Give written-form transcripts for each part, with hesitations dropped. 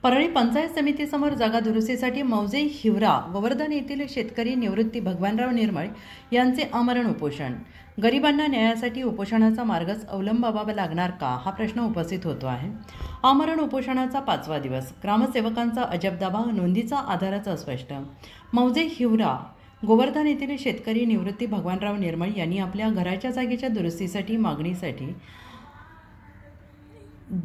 परळी पंचायत समितीसमोर जागा दुरुस्तीसाठी मौजे हिवरा गोवर्धन येथील शेतकरी निवृत्ती भगवानराव निर्मळ यांचे आमरण उपोषण. गरिबांना न्यायासाठी उपोषणाचा मार्गच अवलंबावा लागणार का, हा प्रश्न उपस्थित होतो आहे. आमरण उपोषणाचा 5वा दिवस. ग्रामसेवकांचा अजब दावा, नोंदीचा आधारच अस्पष्ट. मौजे हिवरा गोवर्धन येथील शेतकरी निवृत्ती भगवानराव निर्मळ यांनी आपल्या घराच्या जागेच्या दुरुस्तीसाठी मागणीसाठी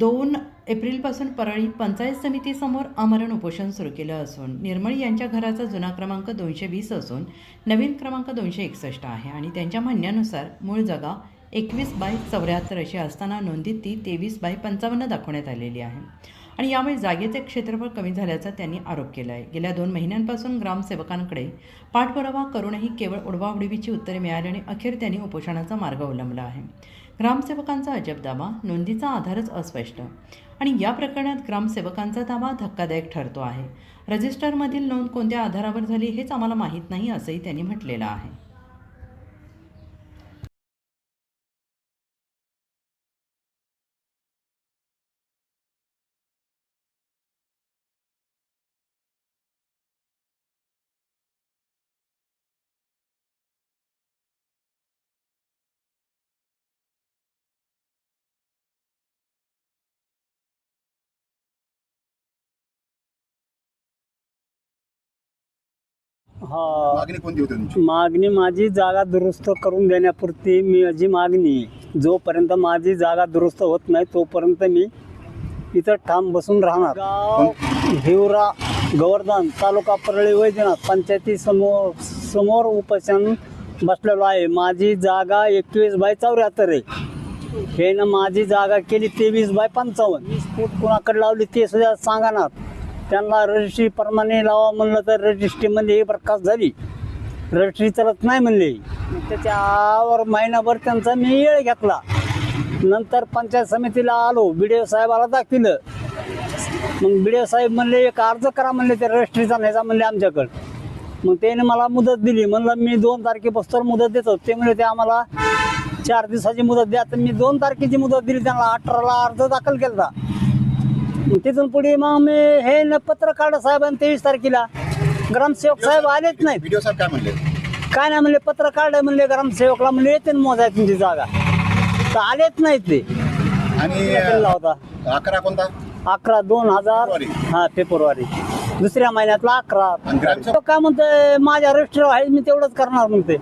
2 एप्रिलपासून परळी पंचायत समितीसमोर आमरण उपोषण सुरू केलं असून निर्मळ यांच्या घराचा जुना क्रमांक 220 असून नवीन क्रमांक 261 आहे आणि त्यांच्या म्हणण्यानुसार मूळ जागा 21/74 अशी असताना नोंदीत ती 23/55 दाखवण्यात आलेली आहे आणि यामुळे जागेचे क्षेत्रफळ कमी झाल्याचा त्यांनी आरोप केला आहे. गेल्या 2 महिन्यांपासून ग्रामसेवकांकडे पाठपुरावा करूनही केवळ उडवाउडवीची उत्तरे मिळाली आणि अखेर त्यांनी उपोषणाचा मार्ग अवलंबला आहे. ग्रामसेवकांचा अजब दावा, नोंदीचा आधारच अस्पष्ट आणि या प्रकरणात ग्रामसेवकांचा दावा धक्कादायक ठरतो आहे. रजिस्टरमधील नोंद कोणत्या आधारावर झाली हेच आम्हाला माहीत नाही, असंही त्यांनी म्हटलेलं आहे. हा, मागणी कोणती होती तुमची? मागणी माझी जागा दुरुस्त करून देण्यापुरती माझी मागणी आहे. जोपर्यंत माझी जागा दुरुस्त होत नाही तोपर्यंत मी इथं ठाम बसून राहणार. गाव हिवरा गोवर्धन, तालुका परळी, वैजनाथ पंचायती समोर उपोषण बसलेलो आहे. माझी जागा 21/74 आहे. हे ना माझी जागा केली 23/55. 20 फूट कुणाकडे लावली ते सुद्धा सांगणार. त्यांना रजिस्ट्री प्रमाणे लावा म्हणलं तर रजिस्ट्रीमध्ये बरखास्त झाली, रजिस्ट्री चालत नाही म्हणले. त्याच्यावर महिनाभर त्यांचा मी वेळ घेतला. नंतर पंचायत समितीला आलो, BDO साहेबाला दाखविलं. मग BDO साहेब म्हणले एक अर्ज करा म्हणले ते रजिस्ट्रीचा न्यायचा म्हणले आमच्याकडं. मग त्याने मला मुदत दिली. म्हणलं मी 2 तारखेपासून मुदत देतो. ते म्हणले ते आम्हाला 4 दिवसाची मुदत द्या. तर मी 2 तारखेची मुदत दिली त्यांना. 18ला अर्ज दाखल केला. तिथून पुढे मग मी हे पत्र काढलं साहेबांनी 23 तारखेला. ग्रामसेवक साहेब आलेच नाहीत. व्हिडिओ साहेब काय म्हणले? काय नाही म्हणले, पत्र काढलं म्हणले ग्रामसेवकला म्हणले येते मोजाय तुमची जागा, तर आलेच नाहीत ते. आणि होता 11 कोणता? 11/2000 हा फेब्रुवारी, दुसऱ्या महिन्यातला 11. आणि ग्रामसेवक काय म्हणते माझ्या रजिस्टर आहे मी तेवढंच करणार म्हणते.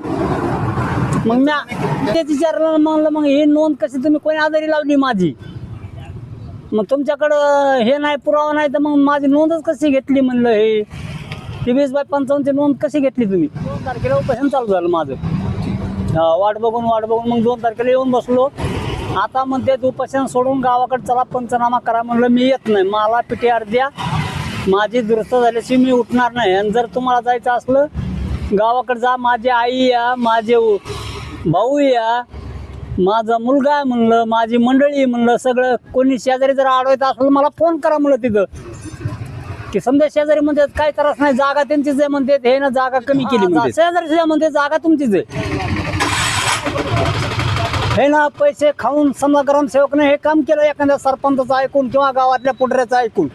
मग मी तेच विचारलं, म्हणलं मग ही नोंद कशी तुम्ही कोणी आजारी लावली माझी? मग तुमच्याकडं हे नाही, पुरावा नाही, तर मग माझी नोंदच कशी घेतली म्हणलं. हे 23/55 नोंद कशी घेतली तुम्ही? 2 तारखेला उपोषण चालू झालं माझं. वाट बघून मग 2 तारखेला येऊन बसलो. आता म्हणते उपोषण सोडून गावाकडे चला पंचनामा करा. म्हणलं मी येत नाही, मला PTR द्या, माझी दुरुस्त झाल्याशी मी उठणार नाही. आणि जर तुम्हाला जायचं असलं गावाकडे जा, माझी आई या, माझे भाऊ या, माझा मुलगा आहे म्हणलं, माझी मंडळी म्हणलं, सगळं. कोणी शेजारी जर अडवायचं असलं मला फोन करा म्हणलं तिथं, की समजा शेजारी म्हणतात काय त्रास नाही, जागा त्यांचीच आहे म्हणते. हे ना जागा कमी केली म्हणते, शेजारी म्हणते जागा तुमचीच आहे. हे ना पैसे खाऊन समजा ग्रामसेवकने हे काम केलं एखाद्या सरपंचाचं ऐकून किंवा गावातल्या पुढऱ्याचं ऐकून.